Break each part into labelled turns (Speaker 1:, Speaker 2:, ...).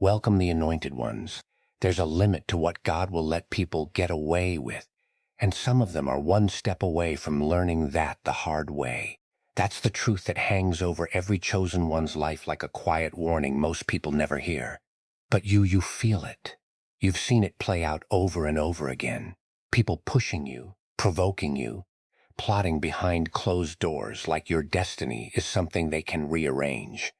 Speaker 1: Welcome the anointed ones. There's a limit to what God will let people get away with, and some of them are one step away from learning that the hard way. That's the truth that hangs over every chosen one's life like a quiet warning most people never hear. But you feel it. You've seen it play out over and over again. People pushing you, provoking you, plotting behind closed doors like your destiny is something they can rearrange.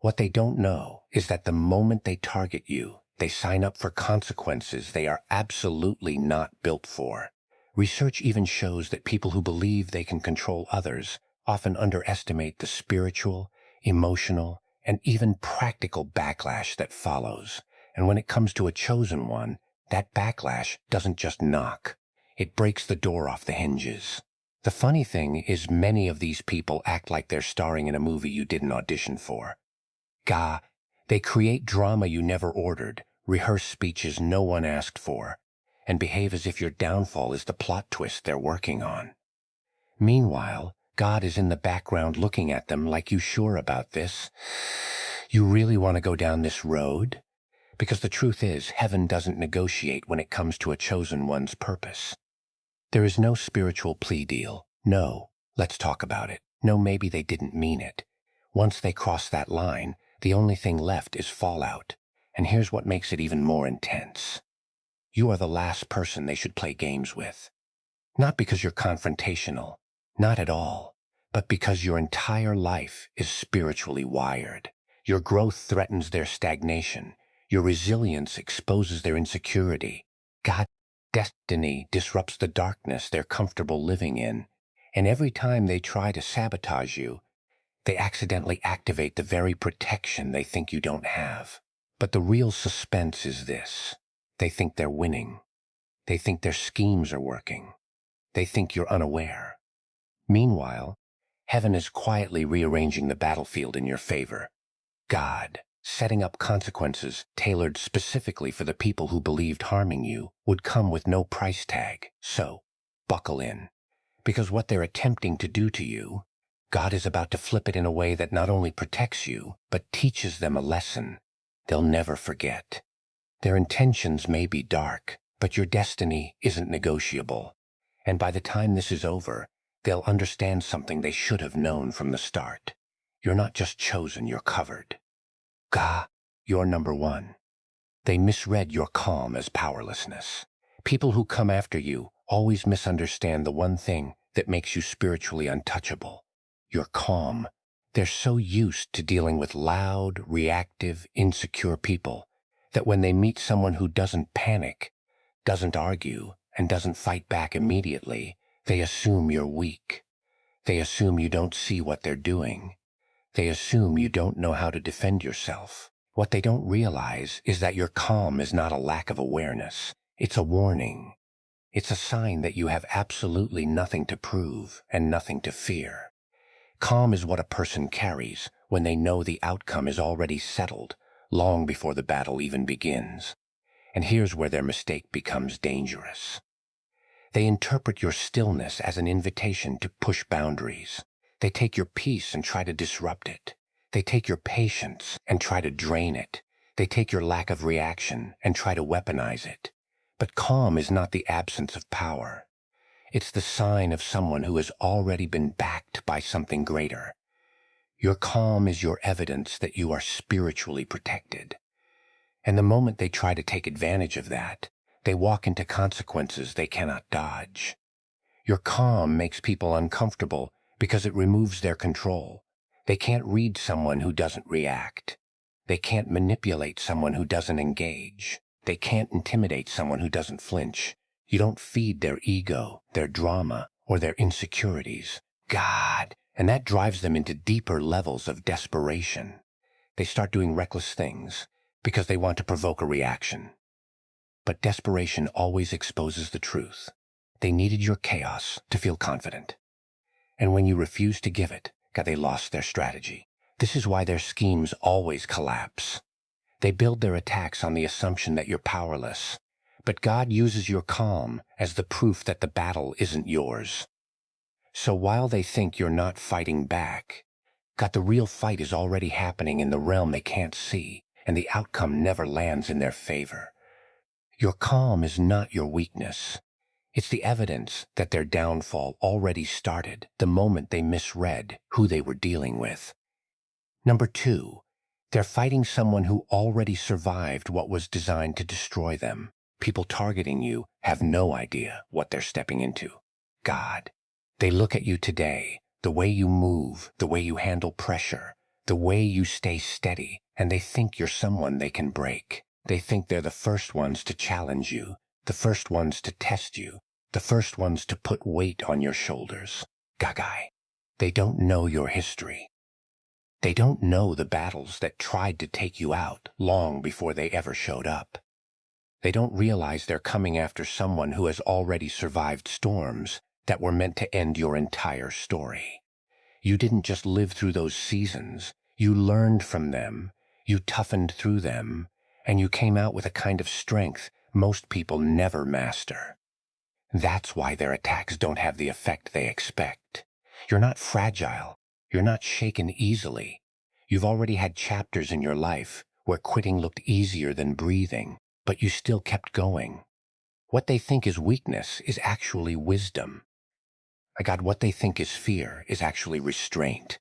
Speaker 1: What they don't know is that the moment they target you, they sign up for consequences they are absolutely not built for. Research even shows that people who believe they can control others often underestimate the spiritual, emotional, and even practical backlash that follows. And when it comes to a chosen one, that backlash doesn't just knock. It breaks the door off the hinges. The funny thing is many of these people act like they're starring in a movie you didn't audition for. They create drama you never ordered, rehearse speeches no one asked for, and behave as if your downfall is the plot twist they're working on. Meanwhile, God is in the background looking at them like, you sure about this? You really want to go down this road? Because the truth is, heaven doesn't negotiate when it comes to a chosen one's purpose. There is no spiritual plea deal. No, let's talk about it. No, maybe they didn't mean it. Once they cross that line, the only thing left is fallout. And here's what makes it even more intense. You are the last person they should play games with. Not because you're confrontational, not at all, but because your entire life is spiritually wired. Your growth threatens their stagnation. Your resilience exposes their insecurity. God's destiny disrupts the darkness they're comfortable living in. And every time they try to sabotage you, they accidentally activate the very protection they think you don't have. But the real suspense is this. They think they're winning. They think their schemes are working. They think you're unaware. Meanwhile, heaven is quietly rearranging the battlefield in your favor. God, setting up consequences tailored specifically for the people who believed harming you would come with no price tag. So, buckle in. Because what they're attempting to do to you, God is about to flip it in a way that not only protects you, but teaches them a lesson they'll never forget. Their intentions may be dark, but your destiny isn't negotiable. And by the time this is over, they'll understand something they should have known from the start. You're not just chosen, you're covered. You're number one. They misread your calm as powerlessness. People who come after you always misunderstand the one thing that makes you spiritually untouchable. Your calm. They're so used to dealing with loud, reactive, insecure people that when they meet someone who doesn't panic, doesn't argue, and doesn't fight back immediately, they assume you're weak. They assume you don't see what they're doing. They assume you don't know how to defend yourself. What they don't realize is that your calm is not a lack of awareness. It's a warning. It's a sign that you have absolutely nothing to prove and nothing to fear. Calm is what a person carries when they know the outcome is already settled, long before the battle even begins. And here's where their mistake becomes dangerous. They interpret your stillness as an invitation to push boundaries. They take your peace and try to disrupt it. They take your patience and try to drain it. They take your lack of reaction and try to weaponize it. But calm is not the absence of power. It's the sign of someone who has already been backed by something greater. Your calm is your evidence that you are spiritually protected. And the moment they try to take advantage of that, they walk into consequences they cannot dodge. Your calm makes people uncomfortable because it removes their control. They can't read someone who doesn't react. They can't manipulate someone who doesn't engage. They can't intimidate someone who doesn't flinch. You don't feed their ego, their drama, or their insecurities. And that drives them into deeper levels of desperation. They start doing reckless things because they want to provoke a reaction. But desperation always exposes the truth. They needed your chaos to feel confident. And when you refuse to give it, they lost their strategy. This is why their schemes always collapse. They build their attacks on the assumption that you're powerless. But God uses your calm as the proof that the battle isn't yours. So while they think you're not fighting back, the real fight is already happening in the realm they can't see. and the outcome never lands in their favor. Your calm is not your weakness. It's the evidence that their downfall already started the moment they misread who they were dealing with. Number 2, they're fighting someone who already survived what was designed to destroy them. People targeting you have no idea what they're stepping into. God. They look at you today, the way you move, the way you handle pressure, the way you stay steady, and they think you're someone they can break. They think they're the first ones to challenge you, the first ones to test you, the first ones to put weight on your shoulders. Gagai. They don't know your history. They don't know the battles that tried to take you out long before they ever showed up. They don't realize they're coming after someone who has already survived storms that were meant to end your entire story. You didn't just live through those seasons. You learned from them, you toughened through them, and you came out with a kind of strength most people never master. That's why their attacks don't have the effect they expect. You're not fragile. You're not shaken easily. You've already had chapters in your life where quitting looked easier than breathing, but you still kept going. What they think is weakness is actually wisdom. What they think is fear is actually restraint.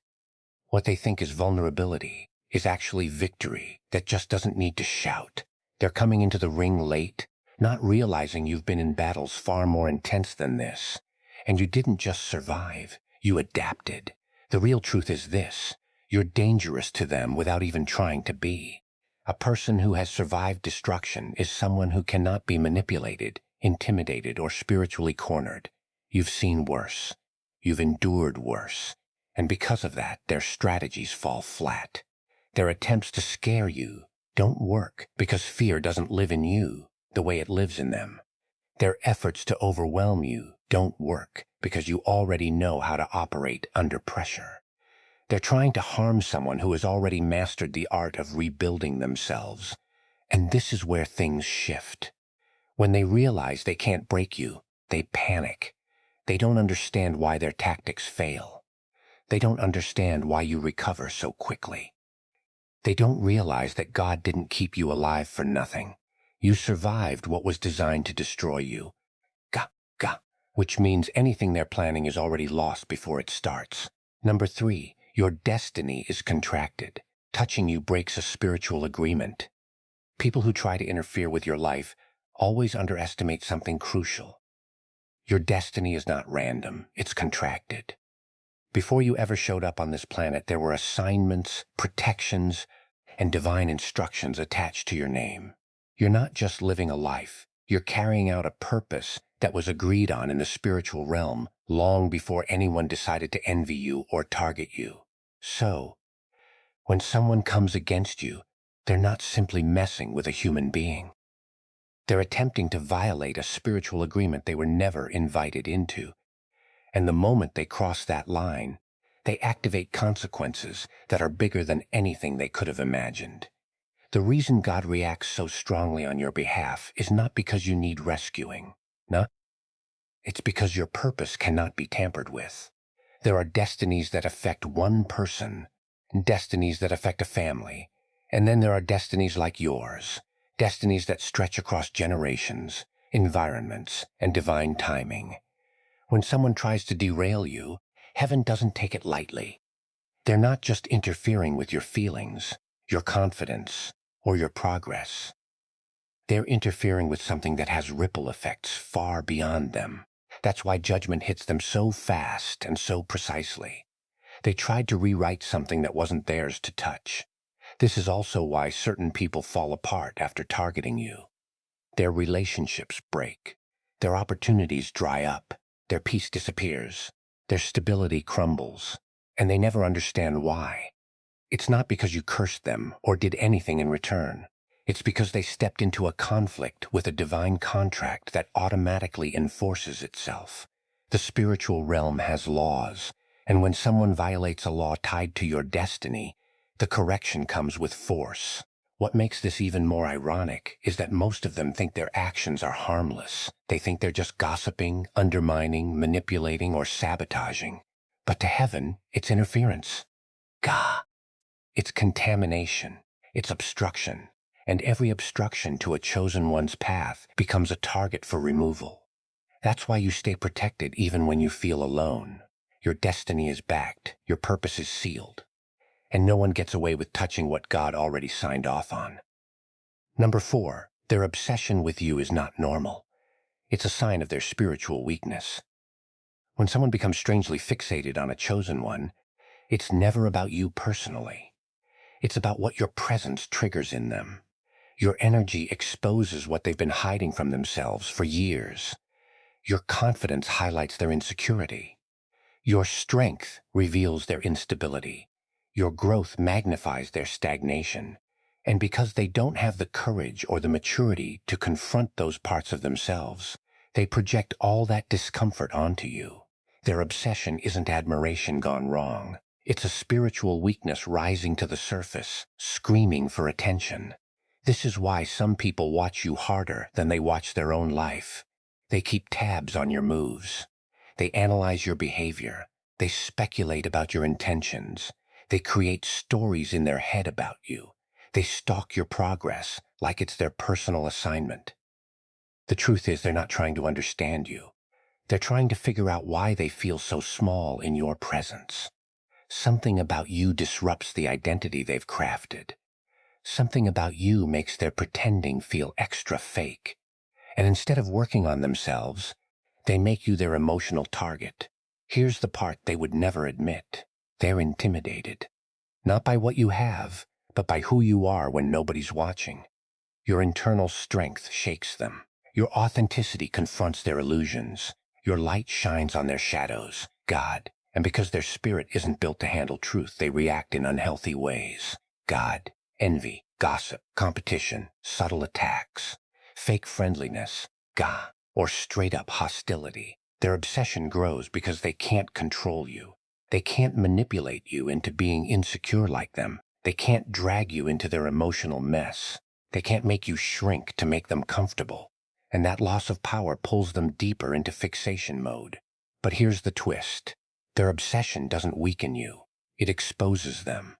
Speaker 1: What they think is vulnerability is actually victory that just doesn't need to shout. They're coming into the ring late, not realizing you've been in battles far more intense than this. And you didn't just survive, you adapted. The real truth is this: you're dangerous to them without even trying to be. A person who has survived destruction is someone who cannot be manipulated, intimidated, or spiritually cornered. You've seen worse. You've endured worse. And because of that, their strategies fall flat. Their attempts to scare you don't work because fear doesn't live in you the way it lives in them. Their efforts to overwhelm you don't work because you already know how to operate under pressure. They're trying to harm someone who has already mastered the art of rebuilding themselves. And this is where things shift. When they realize they can't break you, they panic. They don't understand why their tactics fail. They don't understand why you recover so quickly. They don't realize that God didn't keep you alive for nothing. You survived what was designed to destroy you. Which means anything they're planning is already lost before it starts. Number 3, your destiny is contracted. Touching you breaks a spiritual agreement. People who try to interfere with your life always underestimate something crucial. Your destiny is not random, it's contracted. Before you ever showed up on this planet, there were assignments, protections, and divine instructions attached to your name. You're not just living a life, you're carrying out a purpose that was agreed on in the spiritual realm long before anyone decided to envy you or target you. So, when someone comes against you, they're not simply messing with a human being. They're attempting to violate a spiritual agreement they were never invited into. And the moment they cross that line, they activate consequences that are bigger than anything they could have imagined. The reason God reacts so strongly on your behalf is not because you need rescuing. No, it's because your purpose cannot be tampered with. There are destinies that affect one person, destinies that affect a family, and then there are destinies like yours, destinies that stretch across generations, environments, and divine timing. When someone tries to derail you, heaven doesn't take it lightly. They're not just interfering with your feelings, your confidence, or your progress. They're interfering with something that has ripple effects far beyond them. That's why judgment hits them so fast and so precisely. They tried to rewrite something that wasn't theirs to touch. This is also why certain people fall apart after targeting you. Their relationships break. Their opportunities dry up. Their peace disappears. Their stability crumbles. And they never understand why. It's not because you cursed them or did anything in return. It's because they stepped into a conflict with a divine contract that automatically enforces itself. The spiritual realm has laws, and when someone violates a law tied to your destiny, the correction comes with force. What makes this even more ironic is that most of them think their actions are harmless. They think they're just gossiping, undermining, manipulating, or sabotaging. But to heaven, it's interference. Gah! It's contamination. It's obstruction. And every obstruction to a chosen one's path becomes a target for removal. That's why you stay protected even when you feel alone. Your destiny is backed, your purpose is sealed, and no one gets away with touching what God already signed off on. Number 4, their obsession with you is not normal. It's a sign of their spiritual weakness. When someone becomes strangely fixated on a chosen one, it's never about you personally. It's about what your presence triggers in them. Your energy exposes what they've been hiding from themselves for years. Your confidence highlights their insecurity. Your strength reveals their instability. Your growth magnifies their stagnation. And because they don't have the courage or the maturity to confront those parts of themselves, they project all that discomfort onto you. Their obsession isn't admiration gone wrong. It's a spiritual weakness rising to the surface, screaming for attention. This is why some people watch you harder than they watch their own life. They keep tabs on your moves. They analyze your behavior. They speculate about your intentions. They create stories in their head about you. They stalk your progress like it's their personal assignment. The truth is they're not trying to understand you. They're trying to figure out why they feel so small in your presence. Something about you disrupts the identity they've crafted. Something about you makes their pretending feel extra fake. And instead of working on themselves, they make you their emotional target. Here's the part they would never admit. They're intimidated. Not by what you have, but by who you are when nobody's watching. Your internal strength shakes them. Your authenticity confronts their illusions. Your light shines on their shadows, God. And because their spirit isn't built to handle truth, they react in unhealthy ways. God, envy, gossip, competition, subtle attacks, fake friendliness, God, or straight-up hostility. Their obsession grows because they can't control you. They can't manipulate you into being insecure like them. They can't drag you into their emotional mess. They can't make you shrink to make them comfortable. And that loss of power pulls them deeper into fixation mode. But here's the twist. Their obsession doesn't weaken you. It exposes them.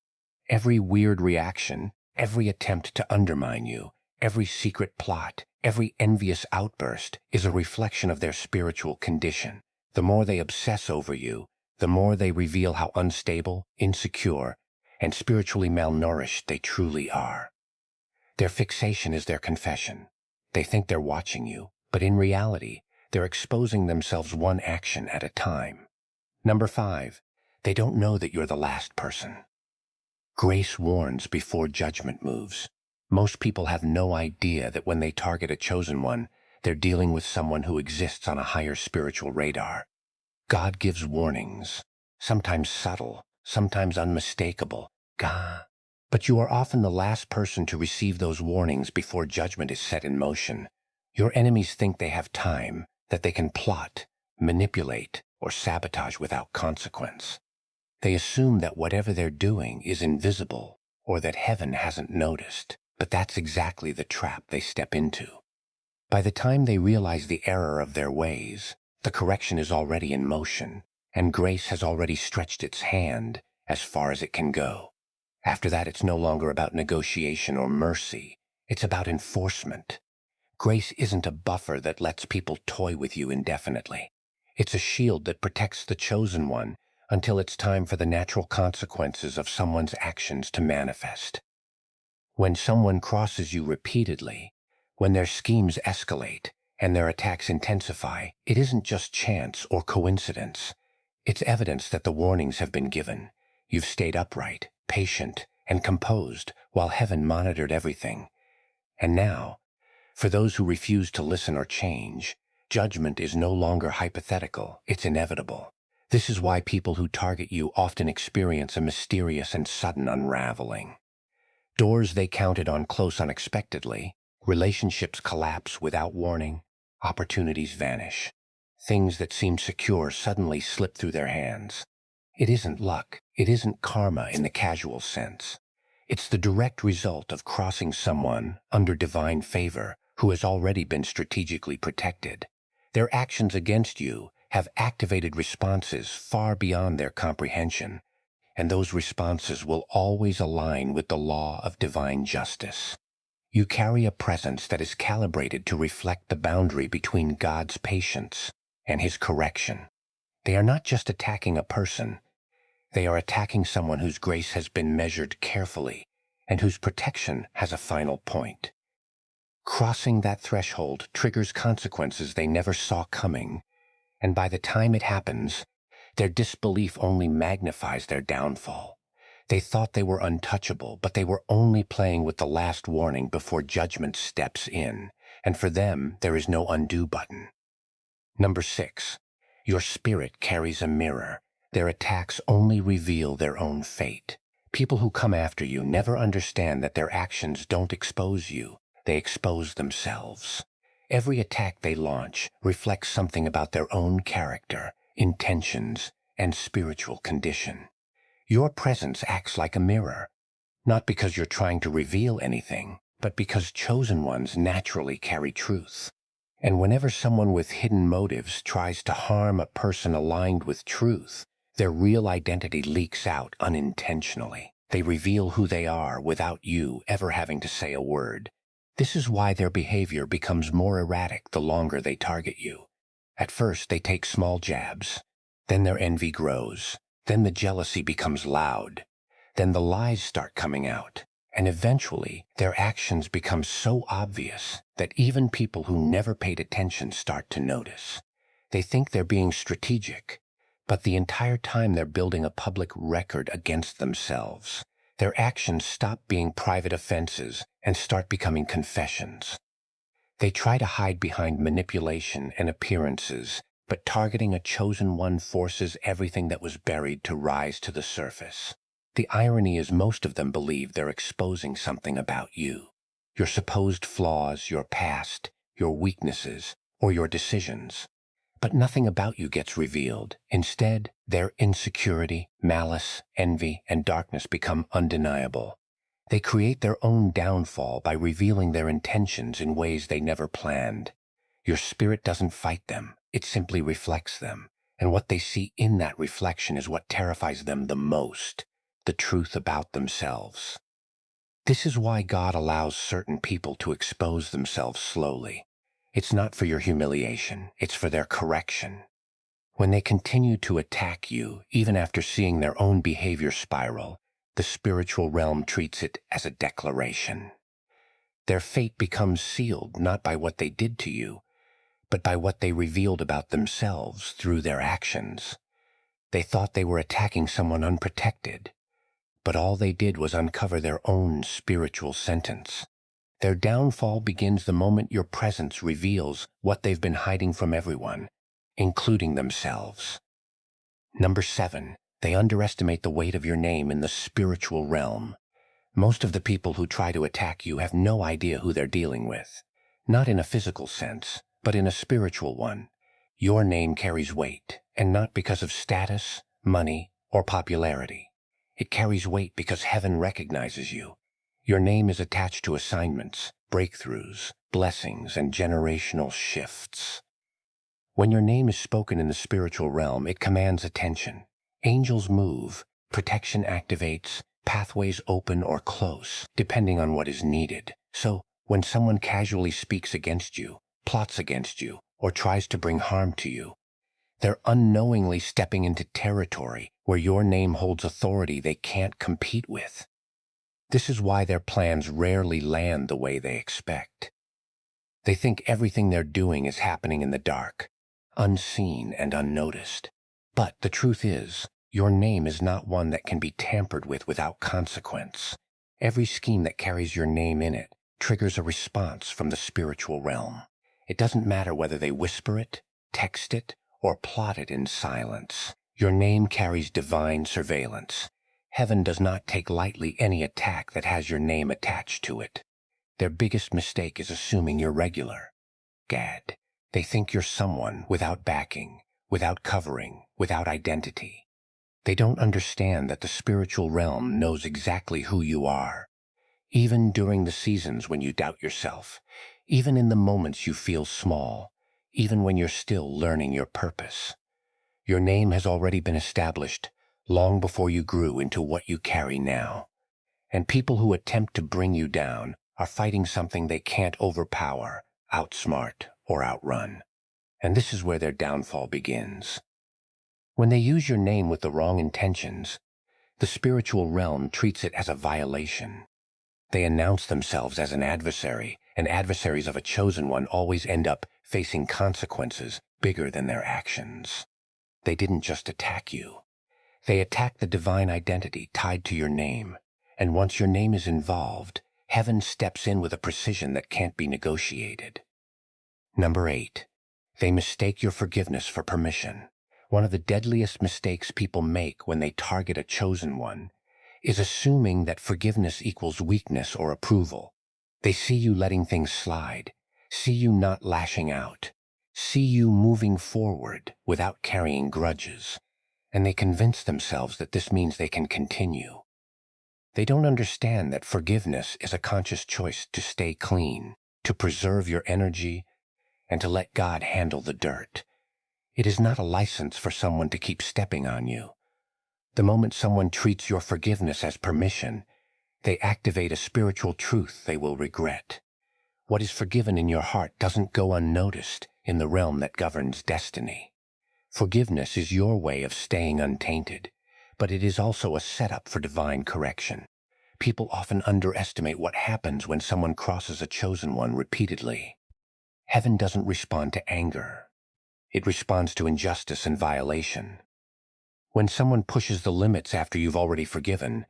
Speaker 1: Every weird reaction, every attempt to undermine you, every secret plot, every envious outburst is a reflection of their spiritual condition. The more they obsess over you, the more they reveal how unstable, insecure, and spiritually malnourished they truly are. Their fixation is their confession. They think they're watching you, but in reality, they're exposing themselves one action at a time. Number 5, they don't know that you're the last person. Grace warns before judgment moves. Most people have no idea that when they target a chosen one, they're dealing with someone who exists on a higher spiritual radar. God gives warnings, sometimes subtle, sometimes unmistakable. God. But you are often the last person to receive those warnings before judgment is set in motion. Your enemies think they have time, that they can plot, manipulate, or sabotage without consequence. They assume that whatever they're doing is invisible or that heaven hasn't noticed, but that's exactly the trap they step into. By the time they realize the error of their ways, the correction is already in motion, and grace has already stretched its hand as far as it can go. After that, it's no longer about negotiation or mercy. It's about enforcement. Grace isn't a buffer that lets people toy with you indefinitely. It's a shield that protects the chosen one until it's time for the natural consequences of someone's actions to manifest. When someone crosses you repeatedly, when their schemes escalate and their attacks intensify, it isn't just chance or coincidence. It's evidence that the warnings have been given. You've stayed upright, patient, and composed while heaven monitored everything. And now, for those who refuse to listen or change, judgment is no longer hypothetical, it's inevitable. This is why people who target you often experience a mysterious and sudden unraveling. Doors they counted on close unexpectedly, relationships collapse without warning, opportunities vanish. Things that seemed secure suddenly slip through their hands. It isn't luck, it isn't karma in the casual sense. It's the direct result of crossing someone under divine favor who has already been strategically protected. Their actions against you have activated responses far beyond their comprehension, and those responses will always align with the law of divine justice. You carry a presence that is calibrated to reflect the boundary between God's patience and His correction. They are not just attacking a person, they are attacking someone whose grace has been measured carefully and whose protection has a final point. Crossing that threshold triggers consequences they never saw coming, and by the time it happens, their disbelief only magnifies their downfall. They thought they were untouchable, but they were only playing with the last warning before judgment steps in, and for them, there is no undo button. Number 6, your spirit carries a mirror. Their attacks only reveal their own fate. People who come after you never understand that their actions don't expose you, they expose themselves. Every attack they launch reflects something about their own character, intentions, and spiritual condition. Your presence acts like a mirror, not because you're trying to reveal anything, but because chosen ones naturally carry truth. And whenever someone with hidden motives tries to harm a person aligned with truth, their real identity leaks out unintentionally. They reveal who they are without you ever having to say a word. This is why their behavior becomes more erratic the longer they target you. At first, they take small jabs. Then their envy grows. Then the jealousy becomes loud. Then the lies start coming out. And eventually, their actions become so obvious that even people who never paid attention start to notice. They think they're being strategic, but the entire time they're building a public record against themselves. Their actions stop being private offenses and start becoming confessions. They try to hide behind manipulation and appearances, but targeting a chosen one forces everything that was buried to rise to the surface. The irony is most of them believe they're exposing something about you. Your supposed flaws, your past, your weaknesses, or your decisions. But nothing about you gets revealed. Instead, their insecurity, malice, envy, and darkness become undeniable. They create their own downfall by revealing their intentions in ways they never planned. Your spirit doesn't fight them, it simply reflects them. And what they see in that reflection is what terrifies them the most. The truth about themselves. This is why God allows certain people to expose themselves slowly. It's not for your humiliation, it's for their correction. When they continue to attack you, even after seeing their own behavior spiral, the spiritual realm treats it as a declaration. Their fate becomes sealed not by what they did to you, but by what they revealed about themselves through their actions. They thought they were attacking someone unprotected, but all they did was uncover their own spiritual sentence. Their downfall begins the moment your presence reveals what they've been hiding from everyone, including themselves. Number 7, they underestimate the weight of your name in the spiritual realm. Most of the people who try to attack you have no idea who they're dealing with. Not in a physical sense, but in a spiritual one. Your name carries weight, and not because of status, money, or popularity. It carries weight because heaven recognizes you. Your name is attached to assignments, breakthroughs, blessings, and generational shifts. When your name is spoken in the spiritual realm, it commands attention. Angels move, protection activates, pathways open or close, depending on what is needed. So, when someone casually speaks against you, plots against you, or tries to bring harm to you, they're unknowingly stepping into territory where your name holds authority they can't compete with. This is why their plans rarely land the way they expect. They think everything they're doing is happening in the dark, unseen and unnoticed. But the truth is, your name is not one that can be tampered with without consequence. Every scheme that carries your name in it triggers a response from the spiritual realm. It doesn't matter whether they whisper it, text it, or plot it in silence. Your name carries divine surveillance. Heaven does not take lightly any attack that has your name attached to it. Their biggest mistake is assuming you're regular. Gad, they think you're someone without backing, without covering, without identity. They don't understand that the spiritual realm knows exactly who you are. Even during the seasons when you doubt yourself, even in the moments you feel small, even when you're still learning your purpose. Your name has already been established long before you grew into what you carry now. And people who attempt to bring you down are fighting something they can't overpower, outsmart, or outrun. And this is where their downfall begins. When they use your name with the wrong intentions, the spiritual realm treats it as a violation. They announce themselves as an adversary, and adversaries of a chosen one always end up facing consequences bigger than their actions. They didn't just attack you. They attack the divine identity tied to your name. And once your name is involved, heaven steps in with a precision that can't be negotiated. Number 8, they mistake your forgiveness for permission. One of the deadliest mistakes people make when they target a chosen one is assuming that forgiveness equals weakness or approval. They see you letting things slide, see you not lashing out, see you moving forward without carrying grudges, and they convince themselves that this means they can continue. They don't understand that forgiveness is a conscious choice to stay clean, to preserve your energy, and to let God handle the dirt. It is not a license for someone to keep stepping on you. The moment someone treats your forgiveness as permission, they activate a spiritual truth they will regret. What is forgiven in your heart doesn't go unnoticed in the realm that governs destiny. Forgiveness is your way of staying untainted, but it is also a setup for divine correction. People often underestimate what happens when someone crosses a chosen one repeatedly. Heaven doesn't respond to anger. It responds to injustice and violation. When someone pushes the limits after you've already forgiven,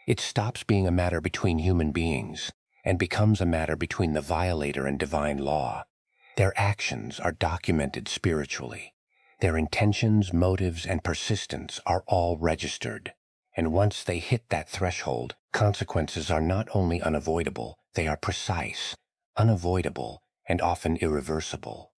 Speaker 1: it stops being a matter between human beings and becomes a matter between the violator and divine law. Their actions are documented spiritually. Their intentions, motives, and persistence are all registered. And once they hit that threshold, consequences are not only unavoidable, they are precise, unavoidable, and often irreversible.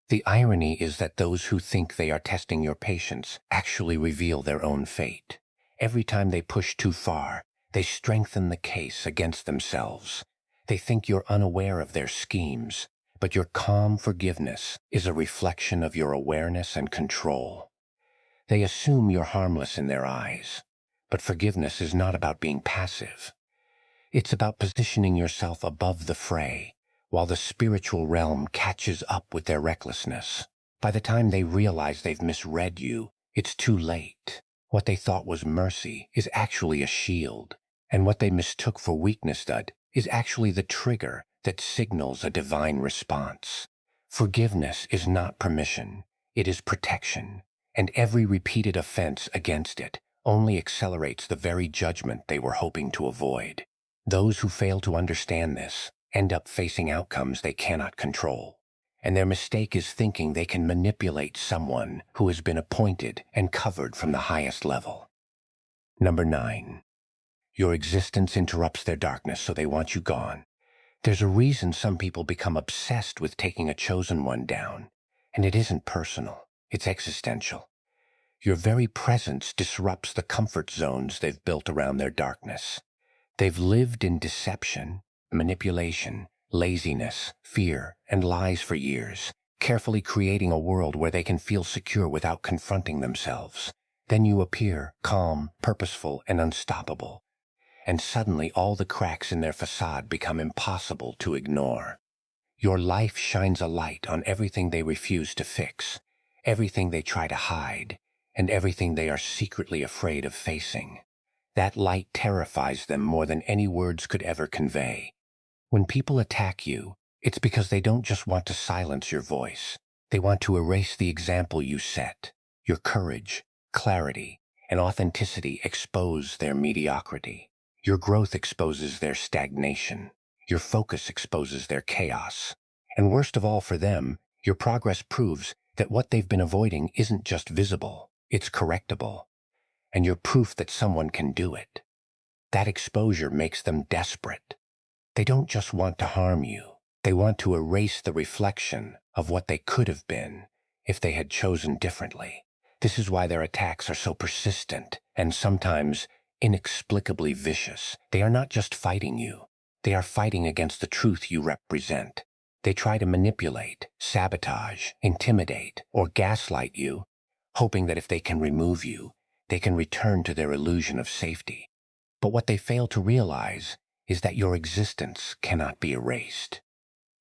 Speaker 1: The irony is that those who think they are testing your patience actually reveal their own fate. Every time they push too far, they strengthen the case against themselves. They think you're unaware of their schemes, but your calm forgiveness is a reflection of your awareness and control. They assume you're harmless in their eyes, but forgiveness is not about being passive. It's about positioning yourself above the fray, while the spiritual realm catches up with their recklessness. By the time they realize they've misread you, it's too late. What they thought was mercy is actually a shield, and what they mistook for weakness is actually the trigger that signals a divine response. Forgiveness is not permission, it is protection, and every repeated offense against it only accelerates the very judgment they were hoping to avoid. Those who fail to understand this end up facing outcomes they cannot control. And their mistake is thinking they can manipulate someone who has been appointed and covered from the highest level. Number 9, your existence interrupts their darkness, so they want you gone. There's a reason some people become obsessed with taking a chosen one down, and it isn't personal, it's existential. Your very presence disrupts the comfort zones they've built around their darkness. They've lived in deception, manipulation, laziness, fear, and lies for years, carefully creating a world where they can feel secure without confronting themselves. Then you appear calm, purposeful, and unstoppable. And suddenly all the cracks in their facade become impossible to ignore. Your life shines a light on everything they refuse to fix, everything they try to hide, and everything they are secretly afraid of facing. That light terrifies them more than any words could ever convey. When people attack you, it's because they don't just want to silence your voice. They want to erase the example you set. Your courage, clarity, and authenticity expose their mediocrity. Your growth exposes their stagnation. Your focus exposes their chaos. And worst of all for them, your progress proves that what they've been avoiding isn't just visible, it's correctable. And you're proof that someone can do it. That exposure makes them desperate. They don't just want to harm you. They want to erase the reflection of what they could have been if they had chosen differently. This is why their attacks are so persistent and sometimes inexplicably vicious. They are not just fighting you. They are fighting against the truth you represent. They try to manipulate, sabotage, intimidate, or gaslight you, hoping that if they can remove you, they can return to their illusion of safety. But what they fail to realize is that your existence cannot be erased.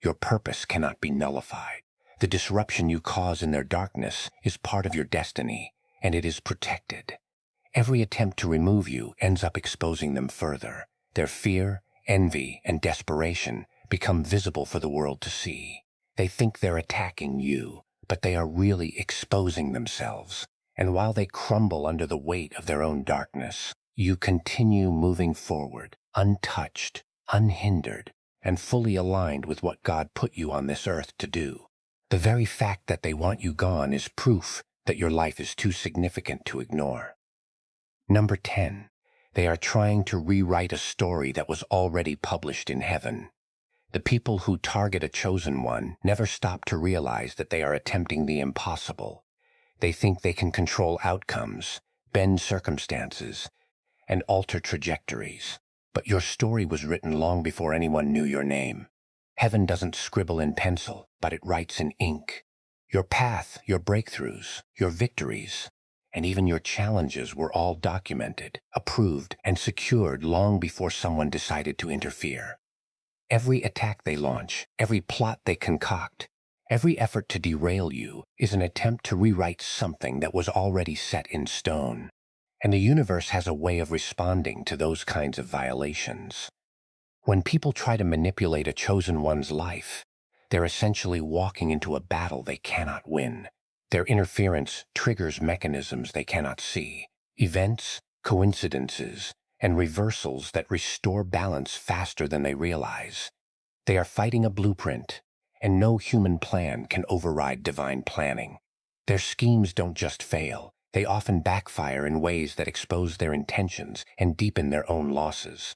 Speaker 1: Your purpose cannot be nullified. The disruption you cause in their darkness is part of your destiny, and it is protected. Every attempt to remove you ends up exposing them further. Their fear, envy, and desperation become visible for the world to see. They think they're attacking you, but they are really exposing themselves. And while they crumble under the weight of their own darkness, you continue moving forward, untouched, unhindered, and fully aligned with what God put you on this earth to do. The very fact that they want you gone is proof that your life is too significant to ignore. Number 10, they are trying to rewrite a story that was already published in heaven. The people who target a chosen one never stop to realize that they are attempting the impossible. They think they can control outcomes, bend circumstances, and alter trajectories. But your story was written long before anyone knew your name. Heaven doesn't scribble in pencil, but it writes in ink. Your path, your breakthroughs, your victories, and even your challenges were all documented, approved, and secured long before someone decided to interfere. Every attack they launch, every plot they concoct, every effort to derail you is an attempt to rewrite something that was already set in stone. And the universe has a way of responding to those kinds of violations. When people try to manipulate a chosen one's life, they're essentially walking into a battle they cannot win. Their interference triggers mechanisms they cannot see, events, coincidences, and reversals that restore balance faster than they realize. They are fighting a blueprint, and no human plan can override divine planning. Their schemes don't just fail, they often backfire in ways that expose their intentions and deepen their own losses.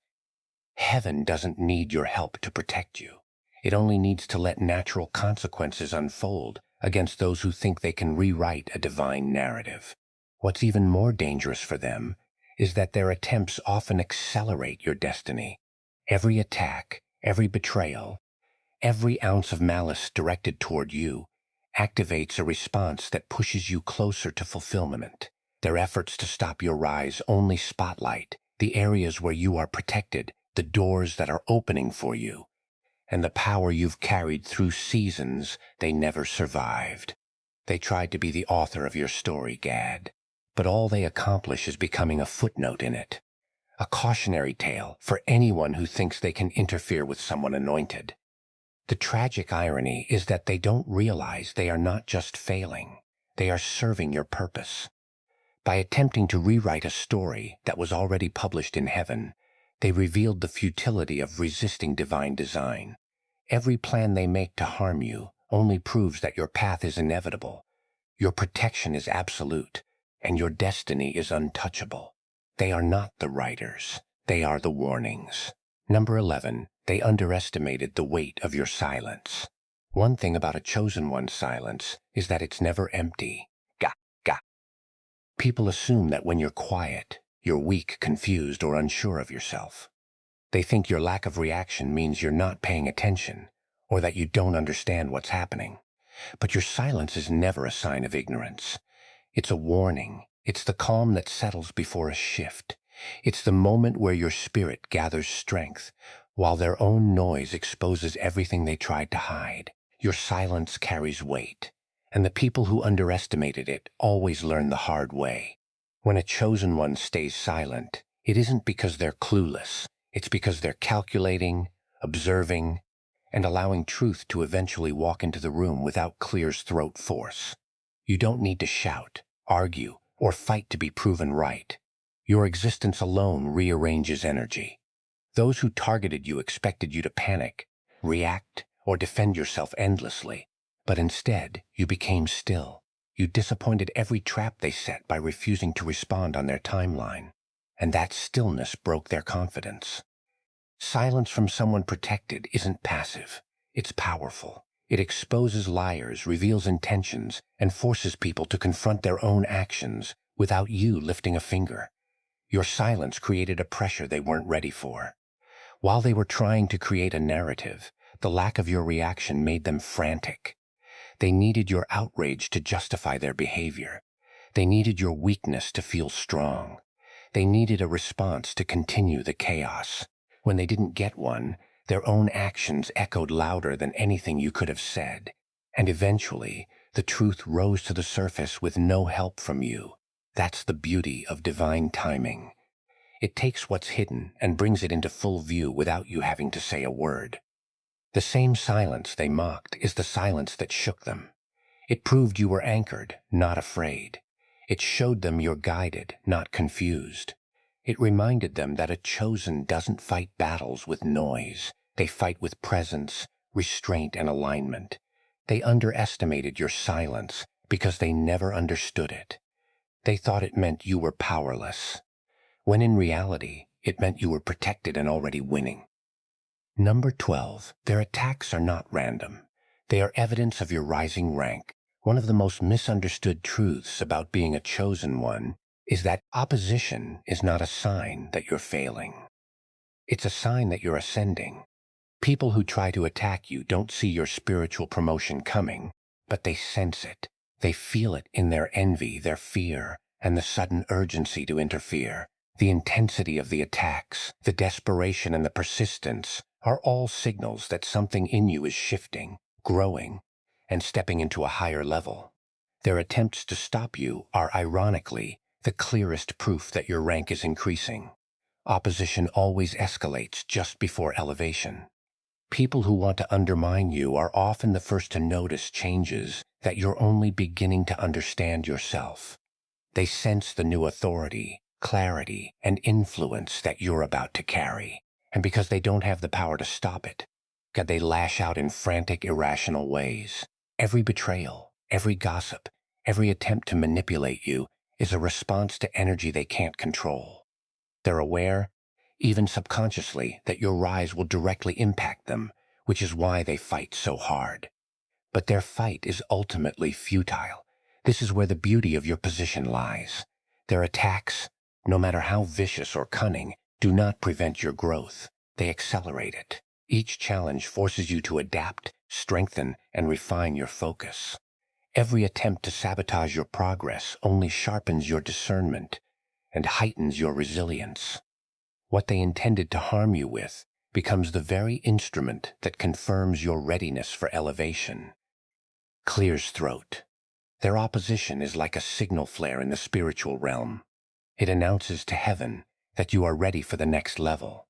Speaker 1: Heaven doesn't need your help to protect you. It only needs to let natural consequences unfold against those who think they can rewrite a divine narrative. What's even more dangerous for them is that their attempts often accelerate your destiny. Every attack, every betrayal, every ounce of malice directed toward you activates a response that pushes you closer to fulfillment. Their efforts to stop your rise only spotlight the areas where you are protected, the doors that are opening for you, and the power you've carried through seasons they never survived. They tried to be the author of your story, Gad, but all they accomplish is becoming a footnote in it, a cautionary tale for anyone who thinks they can interfere with someone anointed. The tragic irony is that they don't realize they are not just failing, they are serving your purpose. By attempting to rewrite a story that was already published in heaven, they revealed the futility of resisting divine design. Every plan they make to harm you only proves that your path is inevitable, your protection is absolute, and your destiny is untouchable. They are not the writers, they are the warnings. Number 11, they underestimated the weight of your silence. One thing about a chosen one's silence is that it's never empty. Gah, gah. People assume that when you're quiet, you're weak, confused, or unsure of yourself. They think your lack of reaction means you're not paying attention, or that you don't understand what's happening. But your silence is never a sign of ignorance. It's a warning. It's the calm that settles before a shift. It's the moment where your spirit gathers strength, while their own noise exposes everything they tried to hide. Your silence carries weight, and the people who underestimated it always learn the hard way. When a chosen one stays silent, it isn't because they're clueless. It's because they're calculating, observing, and allowing truth to eventually walk into the room without clear's throat force. You don't need to shout, argue, or fight to be proven right. Your existence alone rearranges energy. Those who targeted you expected you to panic, react, or defend yourself endlessly. But instead, you became still. You disappointed every trap they set by refusing to respond on their timeline. And that stillness broke their confidence. Silence from someone protected isn't passive. It's powerful. It exposes liars, reveals intentions, and forces people to confront their own actions without you lifting a finger. Your silence created a pressure they weren't ready for. While they were trying to create a narrative, the lack of your reaction made them frantic. They needed your outrage to justify their behavior. They needed your weakness to feel strong. They needed a response to continue the chaos. When they didn't get one, their own actions echoed louder than anything you could have said. And eventually, the truth rose to the surface with no help from you. That's the beauty of divine timing. It takes what's hidden and brings it into full view without you having to say a word. The same silence they mocked is the silence that shook them. It proved you were anchored, not afraid. It showed them you're guided, not confused. It reminded them that a chosen doesn't fight battles with noise. They fight with presence, restraint, and alignment. They underestimated your silence because they never understood it. They thought it meant you were powerless, when in reality, it meant you were protected and already winning. Number 12, their attacks are not random. They are evidence of your rising rank. One of the most misunderstood truths about being a chosen one is that opposition is not a sign that you're failing. It's a sign that you're ascending. People who try to attack you don't see your spiritual promotion coming, but they sense it. They feel it in their envy, their fear, and the sudden urgency to interfere. The intensity of the attacks, the desperation, and the persistence are all signals that something in you is shifting, growing, and stepping into a higher level. Their attempts to stop you are, ironically, the clearest proof that your rank is increasing. Opposition always escalates just before elevation. People who want to undermine you are often the first to notice changes that you're only beginning to understand yourself. They sense the new authority, clarity, and influence that you're about to carry. And because they don't have the power to stop it, they lash out in frantic, irrational ways. Every betrayal, every gossip, every attempt to manipulate you is a response to energy they can't control. They're aware, even subconsciously, that your rise will directly impact them, which is why they fight so hard. But their fight is ultimately futile. This is where the beauty of your position lies. Their attacks, no matter how vicious or cunning, do not prevent your growth. They accelerate it. Each challenge forces you to adapt, strengthen, and refine your focus. Every attempt to sabotage your progress only sharpens your discernment and heightens your resilience. What they intended to harm you with becomes the very instrument that confirms your readiness for elevation. Clears throat. Their opposition is like a signal flare in the spiritual realm. It announces to heaven that you are ready for the next level.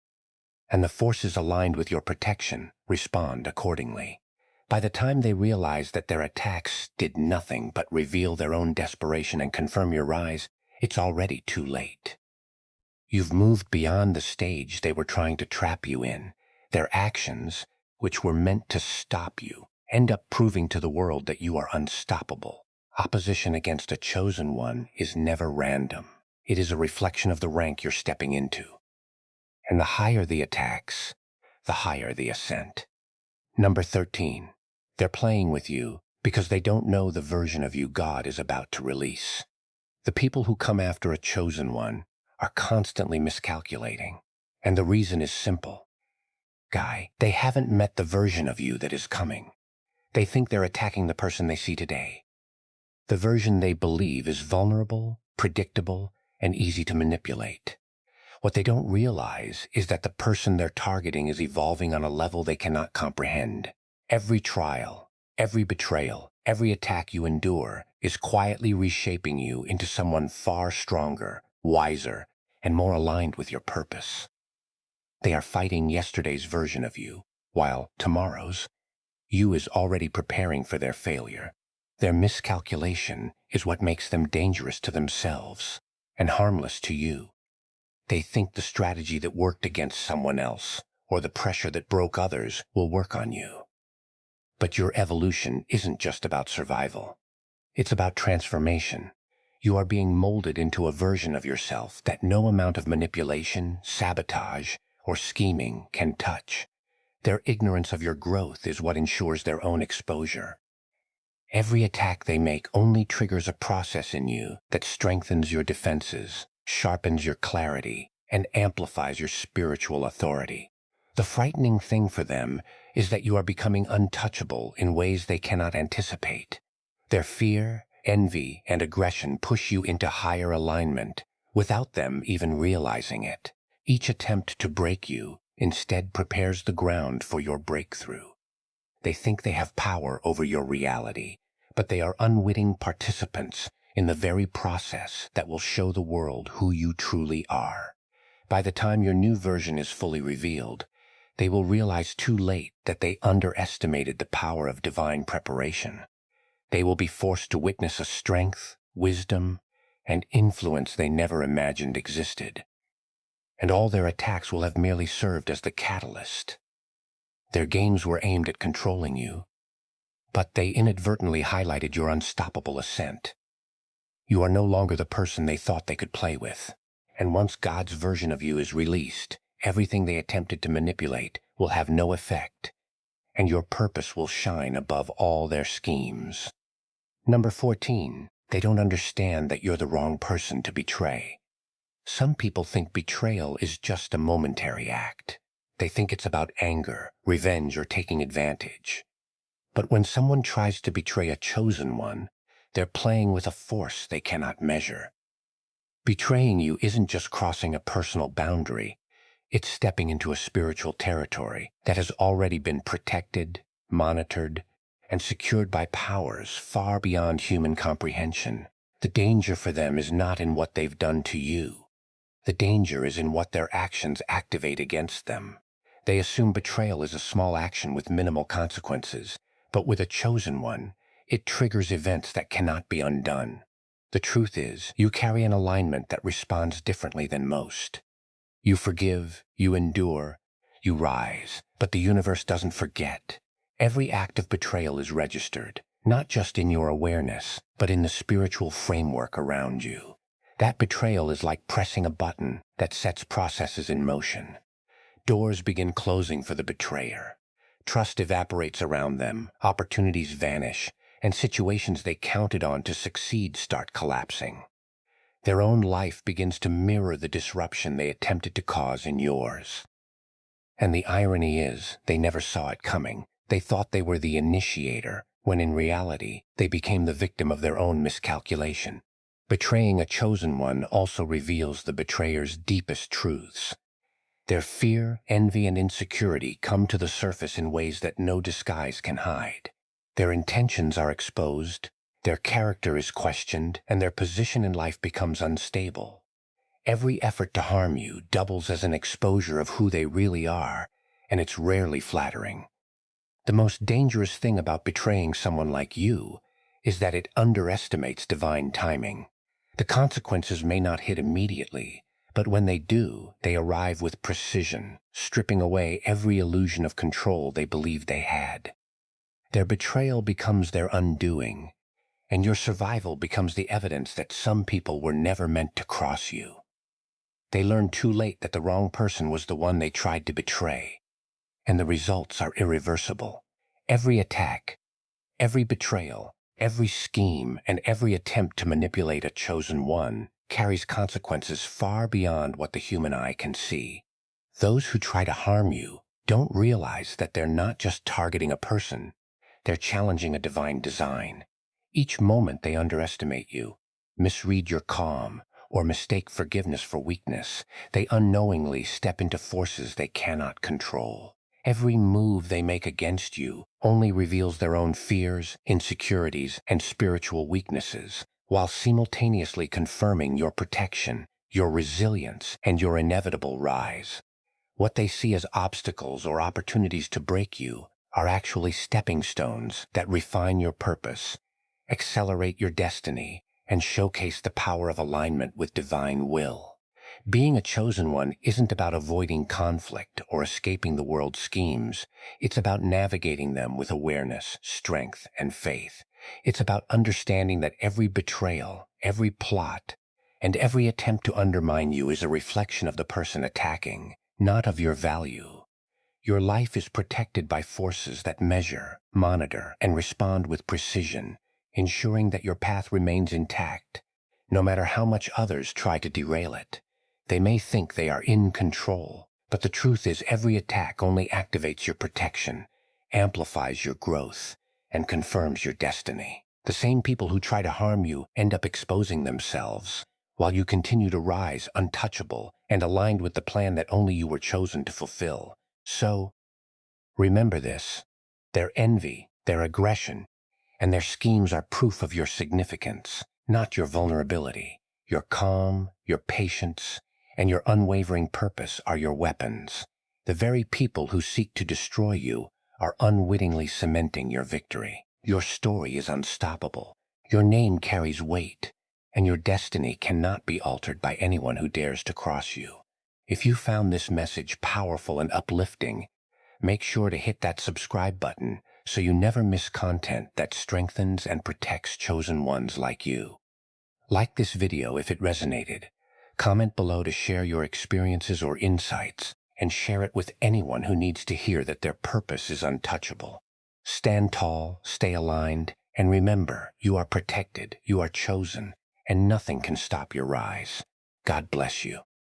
Speaker 1: And the forces aligned with your protection respond accordingly. By the time they realize that their attacks did nothing but reveal their own desperation and confirm your rise, it's already too late. You've moved beyond the stage they were trying to trap you in. Their actions, which were meant to stop you, end up proving to the world that you are unstoppable. Opposition against a chosen one is never random. It is a reflection of the rank you're stepping into. And the higher the attacks, the higher the ascent. Number 13, they're playing with you because they don't know the version of you God is about to release. The people who come after a chosen one are constantly miscalculating. And the reason is simple. They haven't met the version of you that is coming. They think they're attacking the person they see today. The version they believe is vulnerable, predictable, and easy to manipulate. What they don't realize is that the person they're targeting is evolving on a level they cannot comprehend. Every trial, every betrayal, every attack you endure is quietly reshaping you into someone far stronger, wiser, and more aligned with your purpose. They are fighting yesterday's version of you, while tomorrow's you is already preparing for their failure. Their miscalculation is what makes them dangerous to themselves and harmless to you. They think the strategy that worked against someone else or the pressure that broke others will work on you. But your evolution isn't just about survival. It's about transformation. You are being molded into a version of yourself that no amount of manipulation, sabotage, or scheming can touch. Their ignorance of your growth is what ensures their own exposure. Every attack they make only triggers a process in you that strengthens your defenses, sharpens your clarity, and amplifies your spiritual authority. The frightening thing for them is that you are becoming untouchable in ways they cannot anticipate. Their fear, envy, and aggression push you into higher alignment without them even realizing it. Each attempt to break you instead prepares the ground for your breakthrough. They think they have power over your reality, but they are unwitting participants in the very process that will show the world who you truly are. By the time your new version is fully revealed, they will realize too late that they underestimated the power of divine preparation. They will be forced to witness a strength, wisdom, and influence they never imagined existed. And all their attacks will have merely served as the catalyst. Their games were aimed at controlling you, but they inadvertently highlighted your unstoppable ascent. You are no longer the person they thought they could play with. And once God's version of you is released, everything they attempted to manipulate will have no effect, and your purpose will shine above all their schemes. Number 14, they don't understand that you're the wrong person to betray. Some people think betrayal is just a momentary act. They think it's about anger, revenge, or taking advantage. But when someone tries to betray a chosen one, they're playing with a force they cannot measure. Betraying you isn't just crossing a personal boundary, it's stepping into a spiritual territory that has already been protected, monitored, and secured by powers far beyond human comprehension. The danger for them is not in what they've done to you. The danger is in what their actions activate against them. They assume betrayal is a small action with minimal consequences, but with a chosen one, it triggers events that cannot be undone. The truth is, you carry an alignment that responds differently than most. You forgive, you endure, you rise, but the universe doesn't forget. Every act of betrayal is registered, not just in your awareness, but in the spiritual framework around you. That betrayal is like pressing a button that sets processes in motion. Doors begin closing for the betrayer. Trust evaporates around them, opportunities vanish, and situations they counted on to succeed start collapsing. Their own life begins to mirror the disruption they attempted to cause in yours. And the irony is, they never saw it coming. They thought they were the initiator, when in reality, they became the victim of their own miscalculation. Betraying a chosen one also reveals the betrayer's deepest truths. Their fear, envy, and insecurity come to the surface in ways that no disguise can hide. Their intentions are exposed, their character is questioned, and their position in life becomes unstable. Every effort to harm you doubles as an exposure of who they really are, and it's rarely flattering. The most dangerous thing about betraying someone like you is that it underestimates divine timing. The consequences may not hit immediately, but when they do, they arrive with precision, stripping away every illusion of control they believed they had. Their betrayal becomes their undoing, and your survival becomes the evidence that some people were never meant to cross you. They learned too late that the wrong person was the one they tried to betray, and the results are irreversible. Every attack, every betrayal, every scheme, and every attempt to manipulate a chosen one carries consequences far beyond what the human eye can see. Those who try to harm you don't realize that they're not just targeting a person, they're challenging a divine design. Each moment they underestimate you, misread your calm, or mistake forgiveness for weakness, they unknowingly step into forces they cannot control. Every move they make against you only reveals their own fears, insecurities, and spiritual weaknesses, while simultaneously confirming your protection, your resilience, and your inevitable rise. What they see as obstacles or opportunities to break you are actually stepping stones that refine your purpose, accelerate your destiny, and showcase the power of alignment with divine will. Being a chosen one isn't about avoiding conflict or escaping the world's schemes. It's about navigating them with awareness, strength, and faith. It's about understanding that every betrayal, every plot, and every attempt to undermine you is a reflection of the person attacking, not of your value. Your life is protected by forces that measure, monitor, and respond with precision, ensuring that your path remains intact, no matter how much others try to derail it. They may think they are in control, but the truth is every attack only activates your protection, amplifies your growth, and confirms your destiny. The same people who try to harm you end up exposing themselves, while you continue to rise untouchable and aligned with the plan that only you were chosen to fulfill. So, remember this. Their envy, their aggression, and their schemes are proof of your significance, not your vulnerability. Your calm, your patience, and your unwavering purpose are your weapons. The very people who seek to destroy you are unwittingly cementing your victory. Your story is unstoppable. Your name carries weight, and your destiny cannot be altered by anyone who dares to cross you. If you found this message powerful and uplifting, make sure to hit that subscribe button so you never miss content that strengthens and protects chosen ones like you. Like this video if it resonated. Comment below to share your experiences or insights, and share it with anyone who needs to hear that their purpose is untouchable. Stand tall, stay aligned, and remember, you are protected, you are chosen, and nothing can stop your rise. God bless you.